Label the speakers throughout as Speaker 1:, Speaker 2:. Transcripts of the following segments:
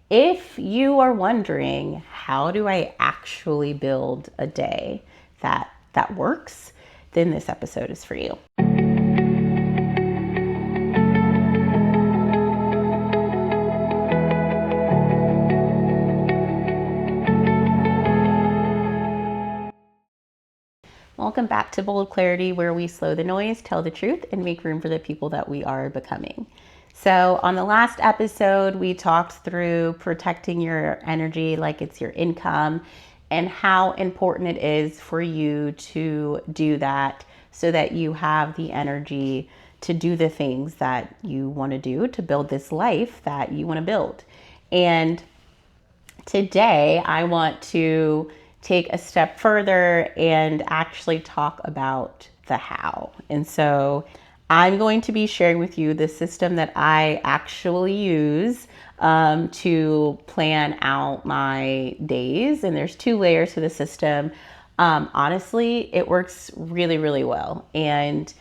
Speaker 1: if you are wondering, how do I actually build a day that works, then this episode is for you. Welcome back to Bold Clarity, where we slow the noise, tell the truth, and make room for the people that we are becoming. So on the last episode, we talked through protecting your energy like it's your income and how important it is for you to do that so that you have the energy to do the things that you want to do to build this life that you want to build. And today I want to take a step further and actually talk about the how. And so I'm going to be sharing with you the system that I actually use to plan out my days. And there's 2 layers to the system. Honestly, it works really, really well. And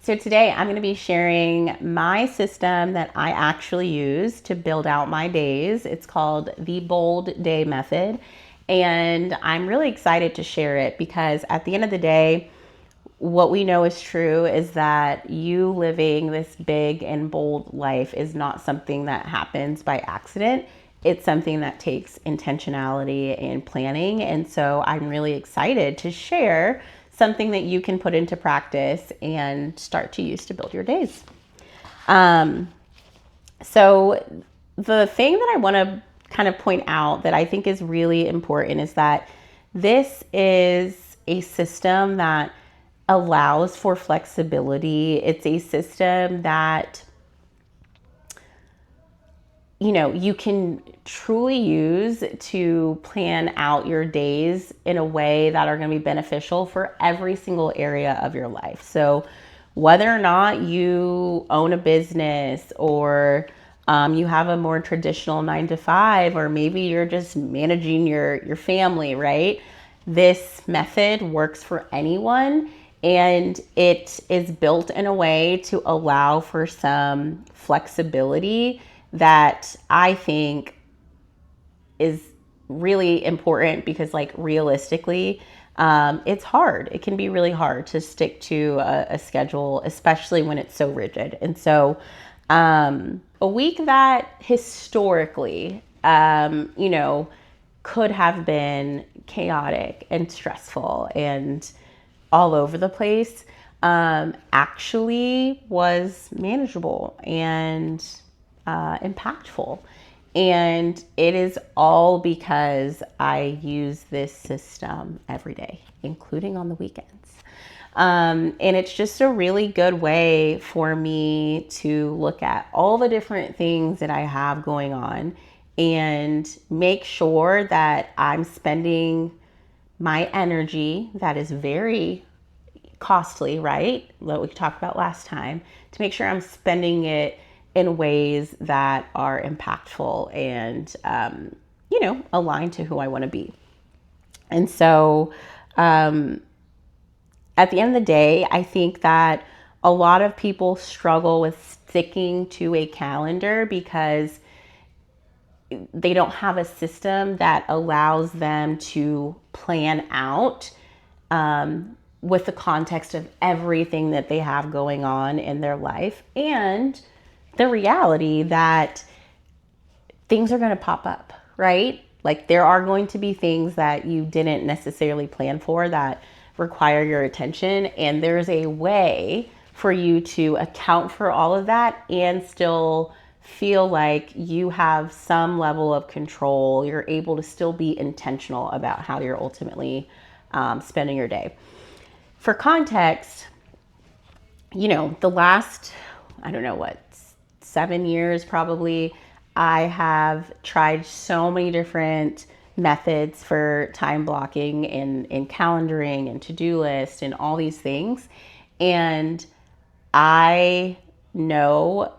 Speaker 1: so today I'm going to be sharing my system that I actually use to build out my days. It's called the Bold Day Method. And I'm really excited to share it because at the end of the day, what we know is true is that you living this big and bold life is not something that happens by accident. It's something that takes intentionality and planning. And so I'm really excited to share something that you can put into practice and start to use to build your days. So the thing that I want to kind of point out that I think is really important is that this is a system that allows for flexibility. It's a system that, you can truly use to plan out your days in a way that are going to be beneficial for every single area of your life. So whether or not you own a business or you have a more traditional 9 to 5, or maybe you're just managing your family, right? This method works for anyone, and it is built in a way to allow for some flexibility that I think is really important because, like, realistically, it's hard. It can be really hard to stick to a schedule, especially when it's so rigid. And so a week that historically, could have been chaotic and stressful and all over the place, actually was manageable and impactful. And it is all because I use this system every day, including on the weekends. And it's just a really good way for me to look at all the different things that I have going on and make sure that I'm spending my energy that is very costly, right? What we talked about last time, to make sure I'm spending it in ways that are impactful and, aligned to who I want to be. And so, at the end of the day, I think that a lot of people struggle with sticking to a calendar because they don't have a system that allows them to plan out with the context of everything that they have going on in their life and the reality that things are going to pop up, right? Like, there are going to be things that you didn't necessarily plan for that require your attention. And there's a way for you to account for all of that and still feel like you have some level of control. You're able to still be intentional about how you're ultimately spending your day. For context, the last, 7 years probably, I have tried so many different methods for time blocking and calendaring and to-do list and all these things. And I know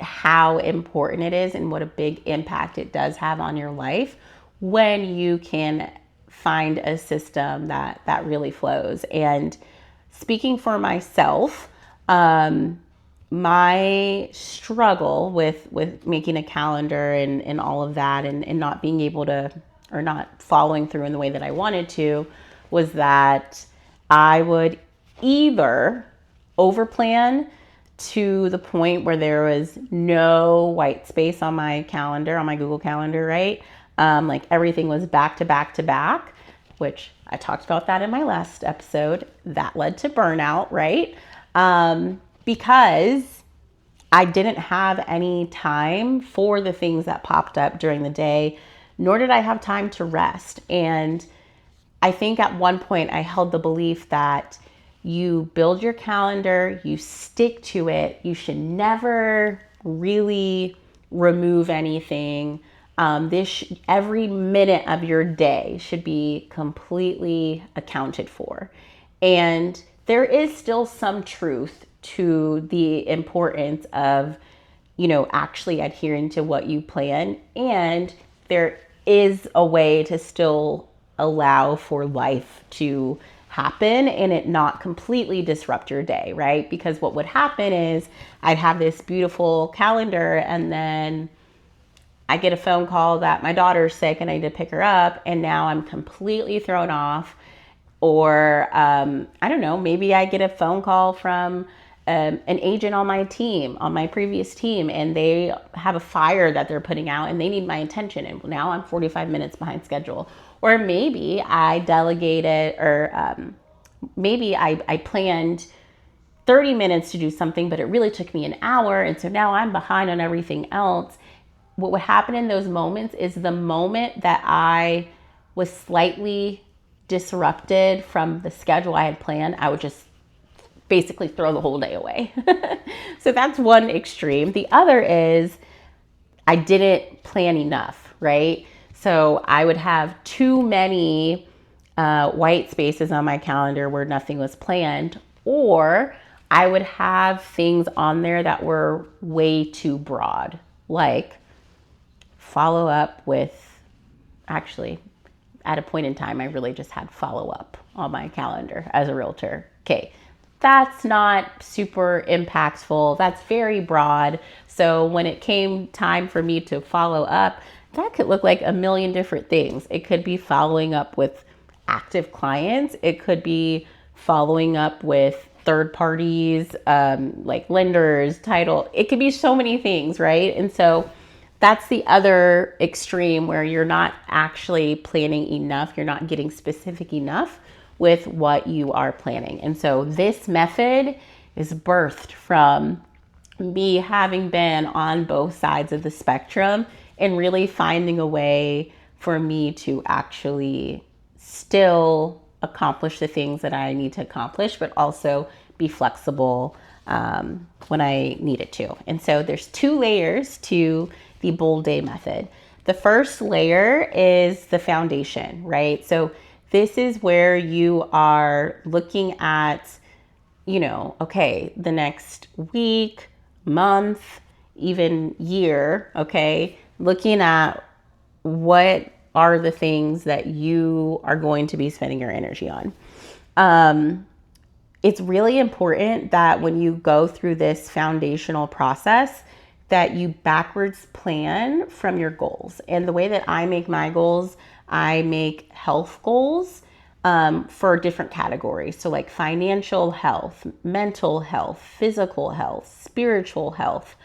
Speaker 1: how important it is and what a big impact it does have on your life when you can find a system that really flows. And speaking for myself, my struggle with making a calendar and all of that, and not being able to, or not following through in the way that I wanted to, was that I would either overplan to the point where there was no white space on my calendar, on my Google Calendar, right? Like everything was back to back to back, which I talked about that in my last episode. That led to burnout, right? Because I didn't have any time for the things that popped up during the day, nor did I have time to rest. And I think at one point I held the belief that you build your calendar, you stick to it, you should never really remove anything. Every minute of your day should be completely accounted for. And there is still some truth to the importance of, actually adhering to what you plan. And there is a way to still allow for life to happen and it not completely disrupt your day, right? Because what would happen is I'd have this beautiful calendar, and then I get a phone call that my daughter's sick and I need to pick her up, and now I'm completely thrown off. Or I don't know, maybe I get a phone call from an agent on my team, on my previous team, and they have a fire that they're putting out and they need my attention, and now I'm 45 minutes behind schedule. Or maybe I delegated, or maybe I planned 30 minutes to do something, but it really took me an hour, and so now I'm behind on everything else. What would happen in those moments is the moment that I was slightly disrupted from the schedule I had planned, I would just basically throw the whole day away. So that's one extreme. The other is I didn't plan enough, right? So I would have too many white spaces on my calendar where nothing was planned, or I would have things on there that were way too broad, like follow up with, actually, at a point in time, I really just had follow up on my calendar as a realtor. Okay, that's not super impactful. That's very broad. So when it came time for me to follow up, that could look like a million different things. It could be following up with active clients. It could be following up with third parties, like lenders, title. It could be so many things, right? And so that's the other extreme where you're not actually planning enough. You're not getting specific enough with what you are planning. And so this method is birthed from me having been on both sides of the spectrum and really finding a way for me to actually still accomplish the things that I need to accomplish, but also be flexible when I need it to. And so there's 2 layers to the bold day method. The first layer is the foundation, right? So this is where you are looking at, okay, the next week, month, even year, okay, looking at what are the things that you are going to be spending your energy on. It's really important that when you go through this foundational process, that you backwards plan from your goals. And the way that I make my goals, I make health goals for different categories. So like financial health, mental health, physical health, spiritual health,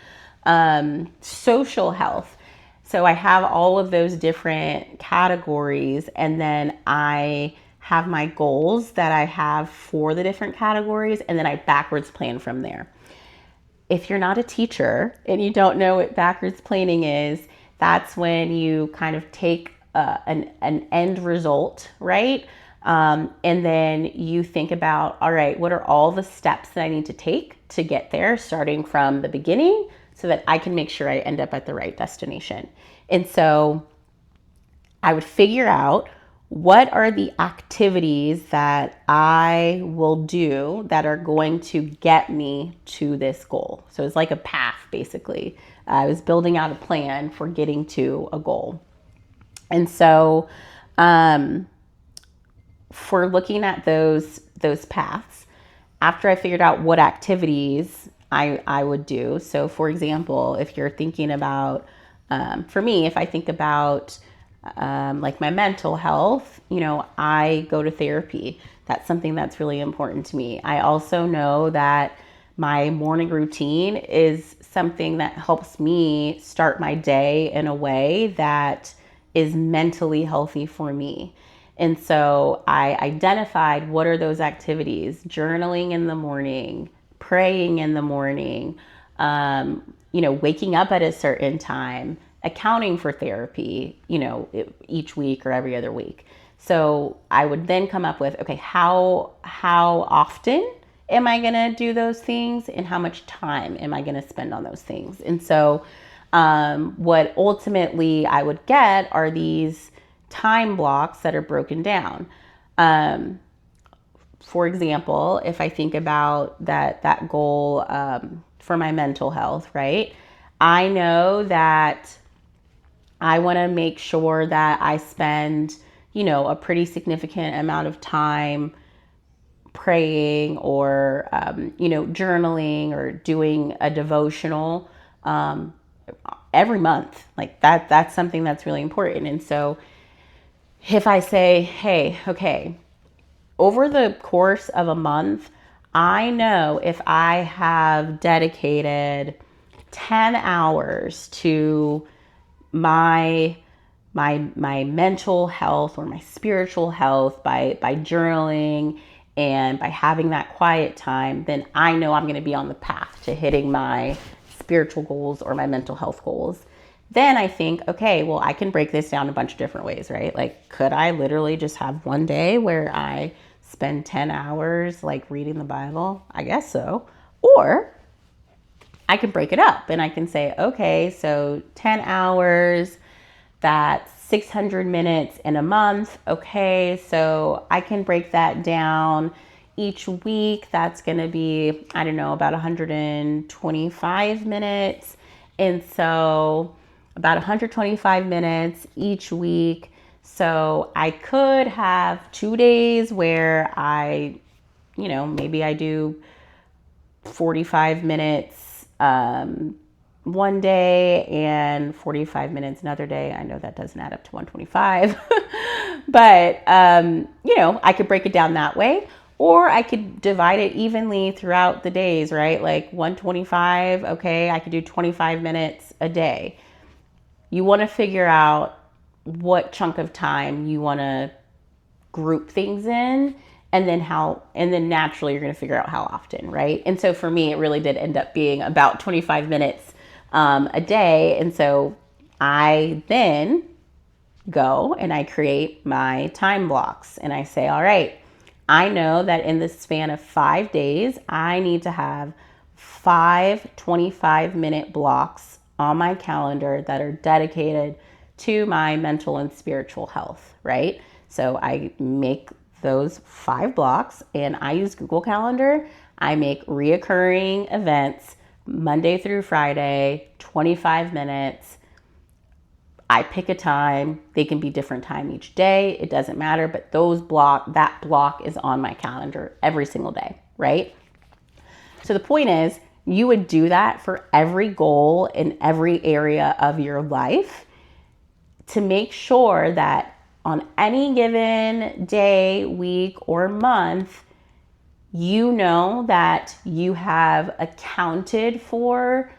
Speaker 1: social health. So I have all of those different categories, and then I have my goals that I have for the different categories, and then I backwards plan from there. If you're not a teacher and you don't know what backwards planning is, that's when you kind of take an end result, right? And then you think about, all right, what are all the steps that I need to take to get there, starting from the beginning, so that I can make sure I end up at the right destination. And so I would figure out what are the activities that I will do that are going to get me to this goal. So it's like a path, basically. I was building out a plan for getting to a goal. And so for looking at those paths, after I figured out what activities I would do. So for example, if you're thinking about, for me, if I think about like my mental health, I go to therapy. That's something that's really important to me. I also know that my morning routine is something that helps me start my day in a way that is mentally healthy for me. And so I identified what are those activities: journaling in the morning, praying in the morning, waking up at a certain time, accounting for therapy, each week or every other week. So I would then come up with, okay, how often am I going to do those things, and how much time am I going to spend on those things? And so what ultimately I would get are these time blocks that are broken down. For example, if I think about that goal for my mental health, right? I know that I want to make sure that I spend, a pretty significant amount of time praying or, journaling or doing a devotional every month. Like that's something that's really important. And so if I say, hey, okay, over the course of a month, I know if I have dedicated 10 hours to my mental health or my spiritual health by journaling and by having that quiet time, then I know I'm going to be on the path to hitting my spiritual goals or my mental health goals. Then I think, okay, well, I can break this down a bunch of different ways, right? Like, could I literally just have one day where I spend 10 hours like reading the Bible? I guess so. Or I can break it up and I can say, okay, so 10 hours, that's 600 minutes in a month. Okay, so I can break that down each week. That's going to be, I don't know, about 125 minutes. And so about 125 minutes each week. So I could have 2 days where I, maybe I do 45 minutes one day and 45 minutes another day. I know that doesn't add up to 125, but, I could break it down that way, or I could divide it evenly throughout the days, right? Like 125, okay, I could do 25 minutes a day. You want to figure out what chunk of time you want to group things in, and then naturally you're going to figure out how often, right? And so for me, it really did end up being about 25 minutes a day. And so I then go and I create my time blocks and I say, all right, I know that in the span of 5 days, I need to have 5 25-minute blocks on my calendar that are dedicated to my mental and spiritual health, right? So I make those 5 blocks and I use Google Calendar. I make reoccurring events Monday through Friday, 25 minutes. I pick a time. They can be different time each day. It doesn't matter, but that block is on my calendar every single day, right? So the point is, you would do that for every goal in every area of your life to make sure that on any given day, week, or month, you know that you have accounted for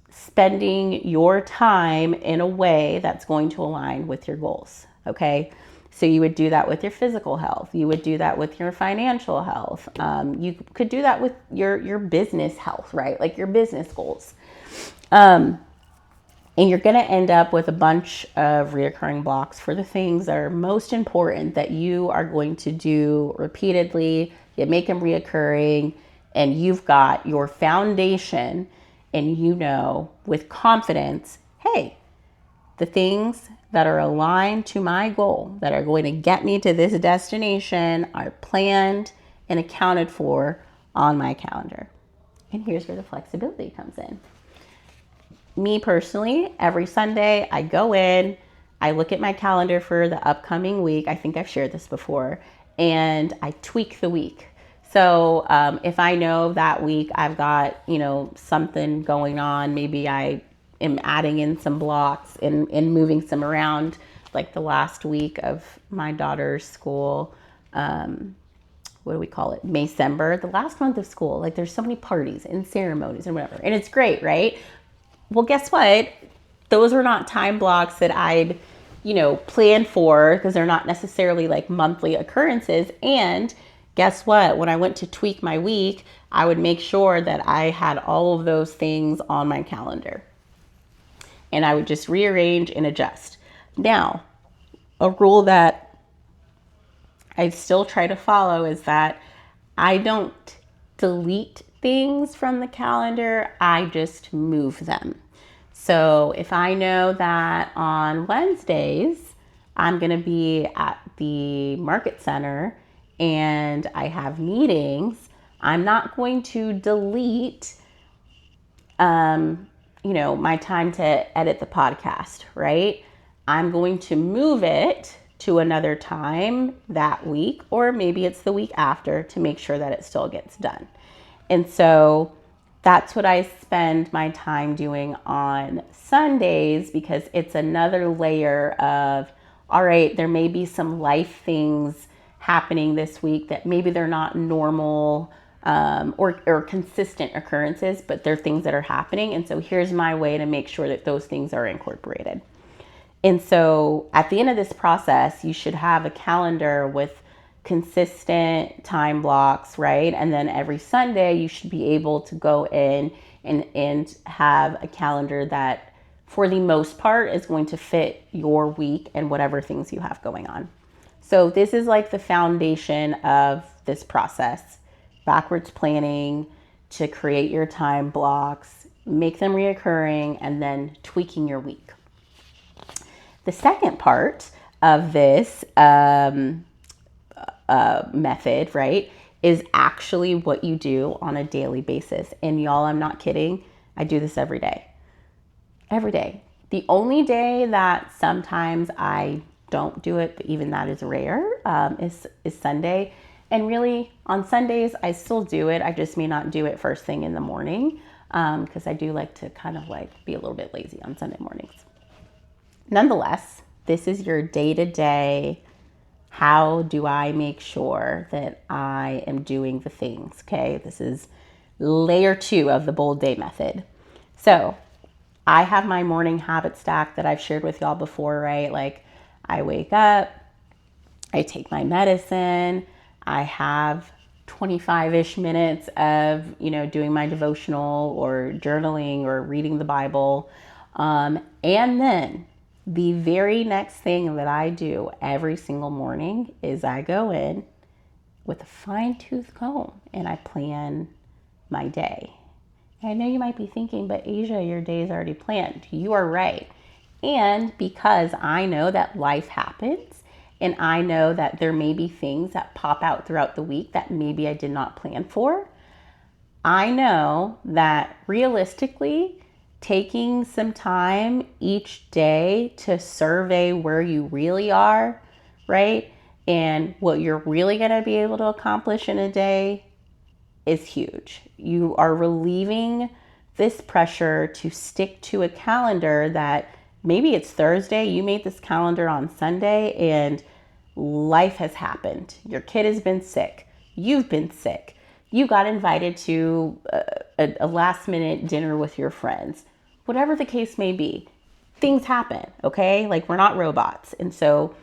Speaker 1: spending your time in a way that's going to align with your goals, okay? So you would do that with your physical health. You would do that with your financial health. You could do that with your business health, right? Like your business goals. And you're going to end up with a bunch of reoccurring blocks for the things that are most important that you are going to do repeatedly. You make them reoccurring, and you've got your foundation, and you know with confidence, hey, the things that are aligned to my goal, that are going to get me to this destination, are planned and accounted for on my calendar. And here's where the flexibility comes in. Me personally, every Sunday I go in, I look at my calendar for the upcoming week. I think I've shared this before, and I tweak the week. So if I know that week I've got, something going on, maybe I am adding in some blocks and moving some around, like the last week of my daughter's school. What do we call it? Maycember, the last month of school. Like there's so many parties and ceremonies and whatever. And it's great, right? Well, guess what? Those are not time blocks that I'd, plan for, because they're not necessarily like monthly occurrences. And guess what? When I went to tweak my week, I would make sure that I had all of those things on my calendar. And I would just rearrange and adjust. Now, a rule that I still try to follow is that I don't delete things from the calendar, I just move them. So if I know that on Wednesdays, I'm going to be at the market center and I have meetings, I'm not going to delete, my time to edit the podcast, right? I'm going to move it to another time that week, or maybe it's the week after, to make sure that it still gets done. And so that's what I spend my time doing on Sundays, because it's another layer of, all right, there may be some life things happening this week that maybe they're not normal or consistent occurrences, but they're things that are happening. And so here's my way to make sure that those things are incorporated. And so at the end of this process, you should have a calendar with consistent time blocks, right? And then every Sunday, you should be able to go in and have a calendar that, for the most part, is going to fit your week and whatever things you have going on. So this is like the foundation of this process. Backwards planning to create your time blocks, make them reoccurring, and then tweaking your week. The second part of this method, right, is actually what you do on a daily basis. And y'all, I'm not kidding. I do this every day. Every day. The only day that sometimes I don't do it, but even that is rare, is Sunday. And really, on Sundays, I still do it. I just may not do it first thing in the morning, because I do like to kind of like be a little bit lazy on Sunday mornings. Nonetheless, this is your day-to-day. How do I make sure that I am doing the things? Okay, this is layer 2 of the bold day method. So I have my morning habit stack that I've shared with y'all before, right? Like I wake up, I take my medicine, I have 25-ish minutes of, doing my devotional or journaling or reading the Bible. And then the very next thing that I do every single morning is I go in with a fine-tooth comb and I plan my day. And I know you might be thinking, but Asia, your day is already planned. You are right. And because I know that life happens, and I know that there may be things that pop out throughout the week that maybe I did not plan for, I know that realistically, taking some time each day to survey where you really are, right? And what you're really going to be able to accomplish in a day is huge. You are relieving this pressure to stick to a calendar that maybe it's Thursday, you made this calendar on Sunday, and life has happened. Your kid has been sick. You've been sick. You got invited to a last minute dinner with your friends. Whatever the case may be, things happen, okay? Like we're not robots. And so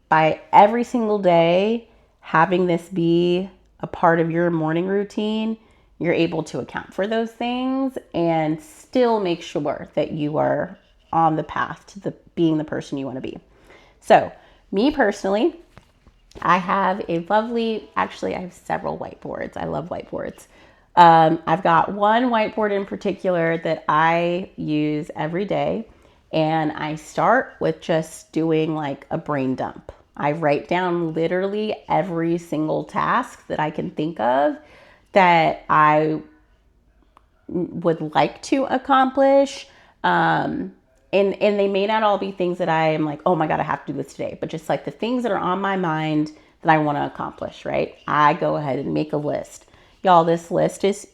Speaker 1: by every single day having this be a part of your morning routine, you're able to account for those things and still make sure that you are on the path to being the person you want to be. So me personally, I have I have several whiteboards. I love whiteboards. I've got one whiteboard in particular that I use every day, and I start with just doing like a brain dump. I write down literally every single task that I can think of that I would like to accomplish. And they may not all be things that I am like, oh my God, I have to do this today, but just like the things that are on my mind that I want to accomplish, right? I go ahead and make a list. Y'all, this list is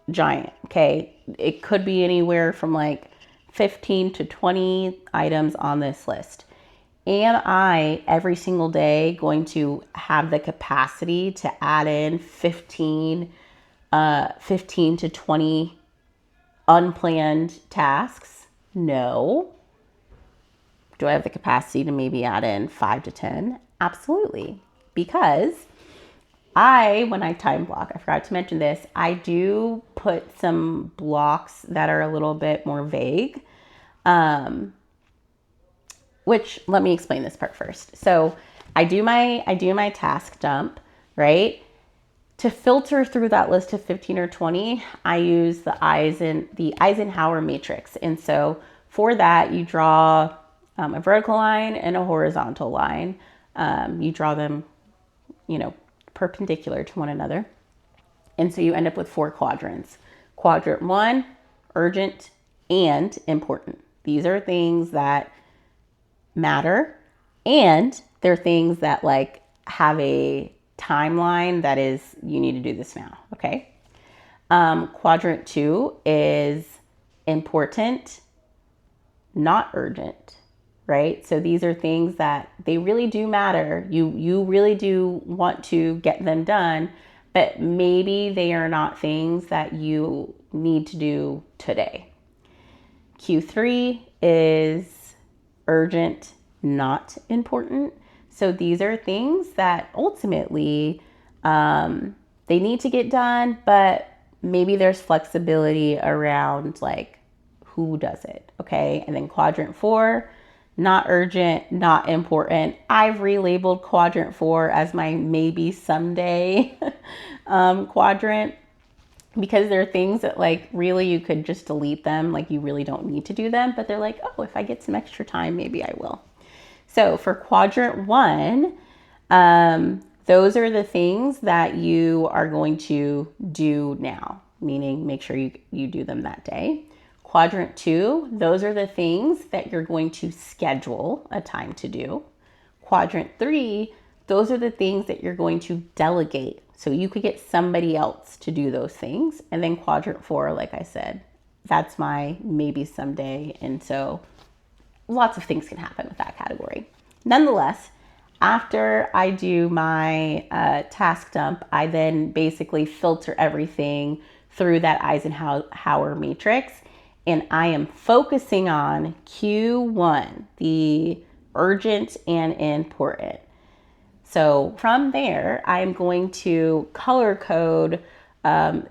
Speaker 1: giant, okay? It could be anywhere from like 15 to 20 items on this list. Am I every single day going to have the capacity to add in 15 to 20 unplanned tasks? No. Do I have the capacity to maybe add in 5 to 10? Absolutely. Because when I time block, I forgot to mention this, I do put some blocks that are a little bit more vague. Which, let me explain this part first. So I do my task dump, right? To filter through that list of 15 or 20, I use the Eisenhower matrix. And so for that, you draw a vertical line and a horizontal line. You draw them, perpendicular to one another. And so you end up with 4 quadrants. Quadrant 1, urgent and important. These are things that matter, and they're things that like have a timeline that is, you need to do this now, okay? Quadrant 2 is important, not urgent, right? So these are things that they really do matter. You really do want to get them done, but maybe they are not things that you need to do today. Q3 is urgent, not important. So these are things that ultimately they need to get done, but maybe there's flexibility around like who does it, okay? And then quadrant 4, not urgent, not important. I've relabeled quadrant 4 as my maybe someday quadrant, because there are things that like really you could just delete them, like you really don't need to do them, but they're like, oh, if I get some extra time, maybe I will. So for quadrant 1, those are the things that you are going to do now, meaning make sure you do them that day. Quadrant 2, those are the things that you're going to schedule a time to do. Quadrant 3, those are the things that you're going to delegate. So you could get somebody else to do those things. And then quadrant 4, like I said, that's my maybe someday. And so lots of things can happen with that category. Nonetheless, after I do my task dump, I then basically filter everything through that Eisenhower matrix. And I am focusing on Q1, the urgent and important. So from there, I'm going to color code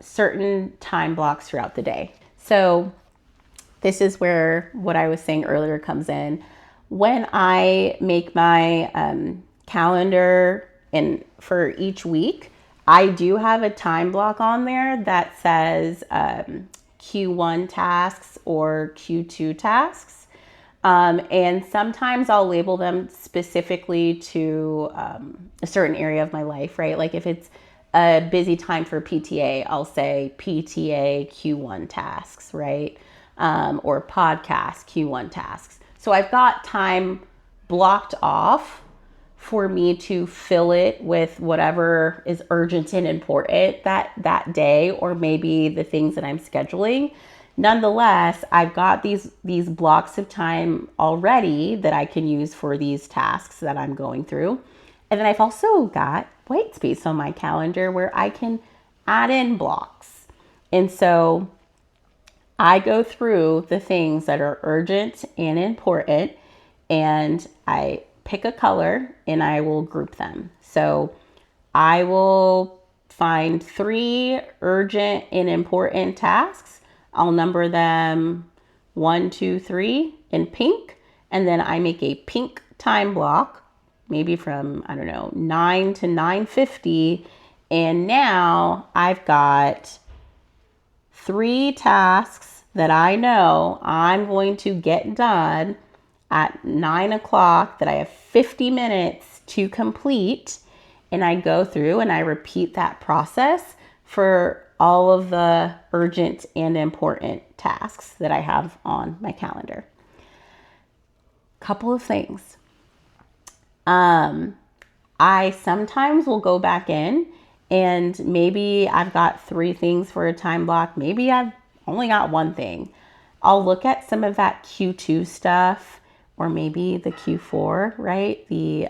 Speaker 1: certain time blocks throughout the day. So this is where what I was saying earlier comes in. When I make my calendar for each week, I do have a time block on there that says Q1 tasks or Q2 tasks. And sometimes I'll label them specifically to a certain area of my life, right? Like if it's a busy time for PTA, I'll say PTA Q1 tasks, right? Or podcast Q1 tasks. So I've got time blocked off for me to fill it with whatever is urgent and important that day, or maybe the things that I'm scheduling. Nonetheless, I've got these blocks of time already that I can use for these tasks that I'm going through. And then I've also got white space on my calendar where I can add in blocks. And so I go through the things that are urgent and important, and I pick a color and I will group them. So I will find 3 urgent and important tasks. I'll number them 1, 2, 3 in pink, and then I make a pink time block, maybe from, 9 to 9:50. And now I've got 3 tasks that I know I'm going to get done at 9 o'clock that I have 50 minutes to complete. And I go through and I repeat that process for all of the urgent and important tasks that I have on my calendar. Couple of things. I sometimes will go back in and maybe I've got 3 things for a time block. Maybe I've only got 1 thing. I'll look at some of that Q2 stuff or maybe the Q4, right? The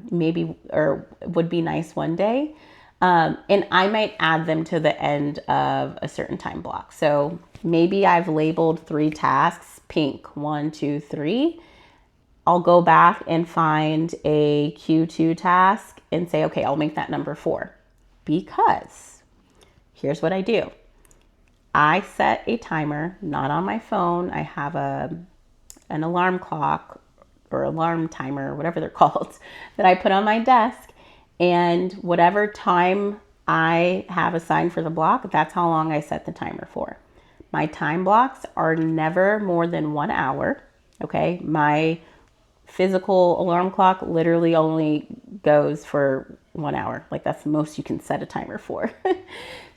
Speaker 1: maybe, or would be nice one day. And I might add them to the end of a certain time block. So maybe I've labeled 3 tasks, pink, 1, 2, 3. I'll go back and find a Q2 task and say, okay, I'll make that number 4. Because here's what I do. I set a timer, not on my phone. I have an alarm clock or alarm timer, whatever they're called, that I put on my desk. And whatever time I have assigned for the block, that's how long I set the timer for. My time blocks are never more than 1 hour. Okay. My physical alarm clock literally only goes for 1 hour. Like that's the most you can set a timer for.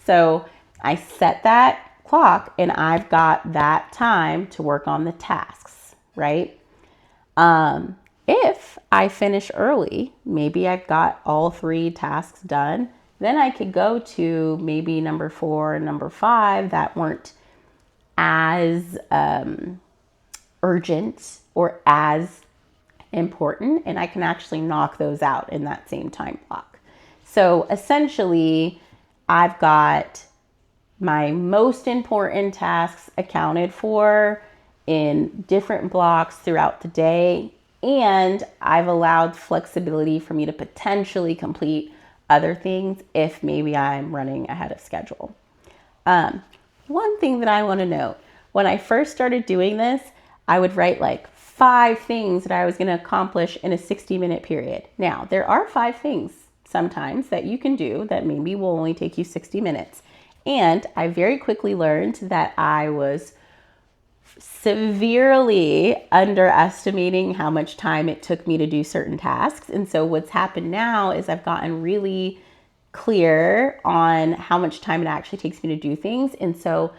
Speaker 1: So I set that clock and I've got that time to work on the tasks, right? If I finish early, maybe I've got all 3 tasks done, then I could go to maybe number 4 and number 5 that weren't as urgent or as important, and I can actually knock those out in that same time block. So essentially, I've got my most important tasks accounted for in different blocks throughout the day, and I've allowed flexibility for me to potentially complete other things if maybe I'm running ahead of schedule. One thing that I want to note, when I first started doing this, I would write like 5 things that I was going to accomplish in a 60-minute period. Now, there are 5 things sometimes that you can do that maybe will only take you 60 minutes. And I very quickly learned that I was severely underestimating how much time it took me to do certain tasks. And so what's happened now is I've gotten really clear on how much time it actually takes me to do things. And so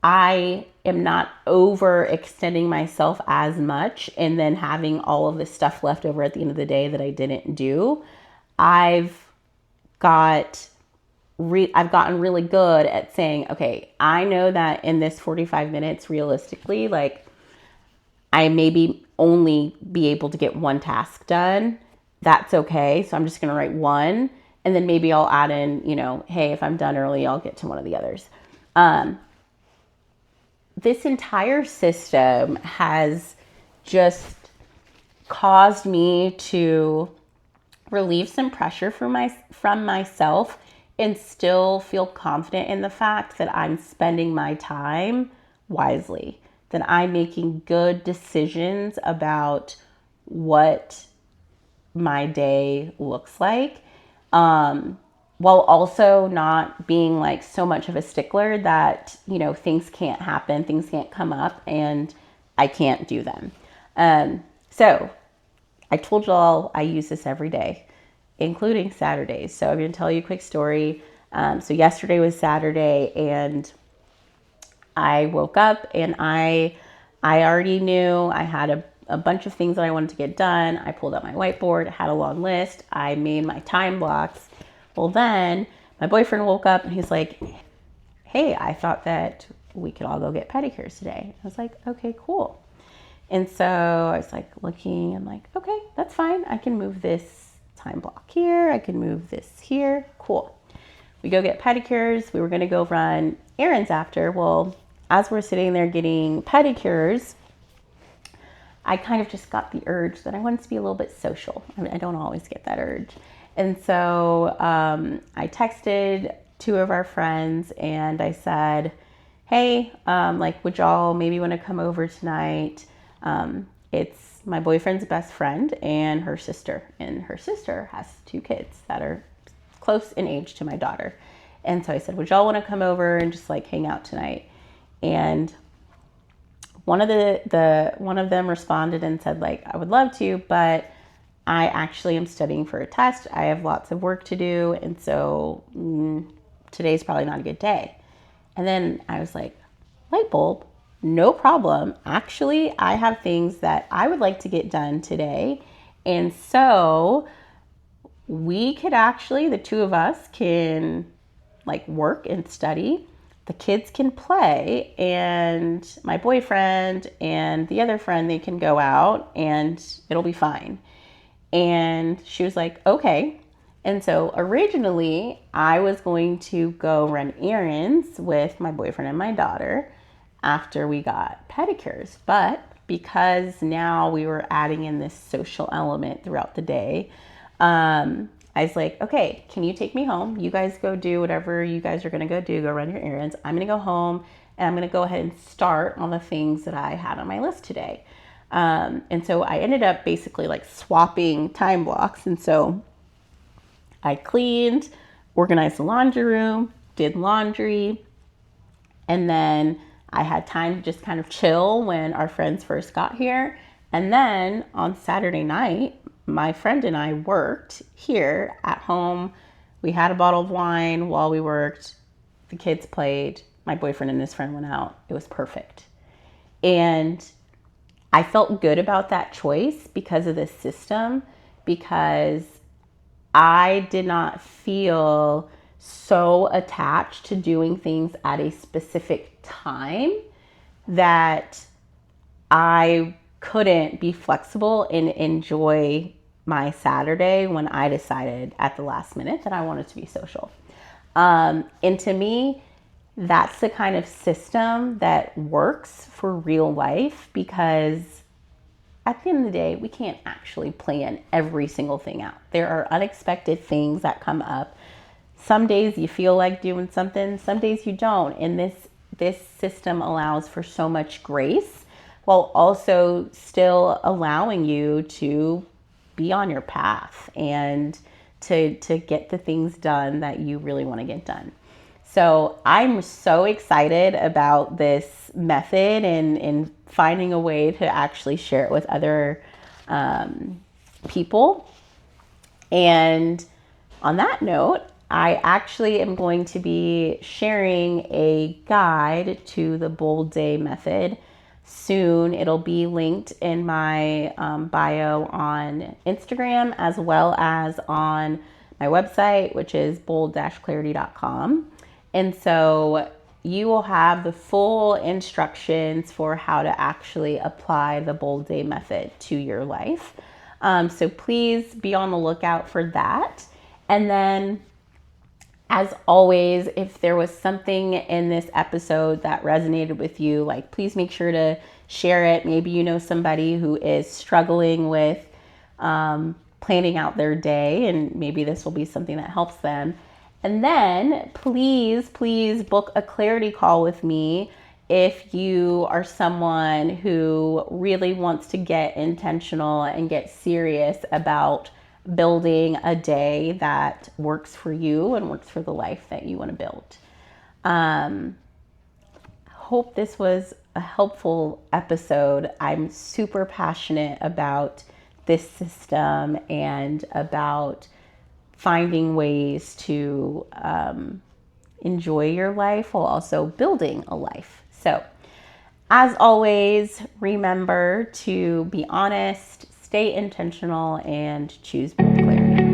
Speaker 1: I am not overextending myself as much and then having all of this stuff left over at the end of the day that I didn't do. I've gotten really good at saying, okay, I know that in this 45 minutes, realistically, like I maybe only be able to get 1 task done. That's okay. So I'm just going to write 1. And then maybe I'll add in, hey, if I'm done early, I'll get to one of the others. This entire system has just caused me to relieve some pressure from myself and still feel confident in the fact that I'm spending my time wisely, that I'm making good decisions about what my day looks like, while also not being like so much of a stickler that, things can't happen, things can't come up, and I can't do them. So I told y'all I use this every day, including Saturdays. So I'm going to tell you a quick story. So yesterday was Saturday, and I woke up and I already knew I had a bunch of things that I wanted to get done. I pulled out my whiteboard, had a long list. I made my time blocks. Well, then my boyfriend woke up and he's like, hey, I thought that we could all go get pedicures today. I was like, okay, cool. And so I was like looking and like, okay, that's fine. I can move this time block here. I can move this here. Cool. We go get pedicures. We were going to go run errands after. Well, as we're sitting there getting pedicures, I kind of just got the urge that I wanted to be a little bit social. I don't always get that urge. And so I texted 2 of our friends and I said, hey, would y'all maybe want to come over tonight? It's my boyfriend's best friend and her sister has 2 kids that are close in age to my daughter. And so I said, would y'all want to come over and just like hang out tonight? And one of them responded and said like, I would love to, but I actually am studying for a test. I have lots of work to do. And so today's probably not a good day. And then I was like, light bulb, no problem. Actually, I have things that I would like to get done today. And so we could actually, the two of us can like work and study. The kids can play, and my boyfriend and the other friend, they can go out and it'll be fine. And she was like, okay. And so originally I was going to go run errands with my boyfriend and my daughter after we got pedicures. But because now we were adding in this social element throughout the day, I was like, okay, can you take me home? You guys go do whatever you guys are going to go do, go run your errands. I'm going to go home and I'm going to go ahead and start on the things that I had on my list today. And so I ended up basically like swapping time blocks. And so I cleaned, organized the laundry room, did laundry, and then I had time to just kind of chill when our friends first got here. And then on Saturday night, my friend and I worked here at home. We had a bottle of wine while we worked. The kids played. My boyfriend and his friend went out. It was perfect. And I felt good about that choice because of the system, because I did not feel so attached to doing things at a specific time that I couldn't be flexible and enjoy my Saturday when I decided at the last minute that I wanted to be social. And to me, that's the kind of system that works for real life, because at the end of the day, we can't actually plan every single thing out. There are unexpected things that come up. Some days you feel like doing something, some days you don't. And this system allows for so much grace while also still allowing you to be on your path and to get the things done that you really want to get done. So I'm so excited about this method and finding a way to actually share it with other people. And on that note, I actually am going to be sharing a guide to the Bold Day method soon. It'll be linked in my bio on Instagram, as well as on my website, which is bold-clarity.com. And so you will have the full instructions for how to actually apply the Bold Day method to your life. So please be on the lookout for that. And then, as always, if there was something in this episode that resonated with you, like, please make sure to share it. Maybe you know somebody who is struggling with planning out their day, and maybe this will be something that helps them. And then please book a clarity call with me if you are someone who really wants to get intentional and get serious about building a day that works for you and works for the life that you want to build. Hope this was a helpful episode. I'm super passionate about this system and about finding ways to enjoy your life while also building a life. So, as always, remember to be honest, stay intentional, and choose bold clarity.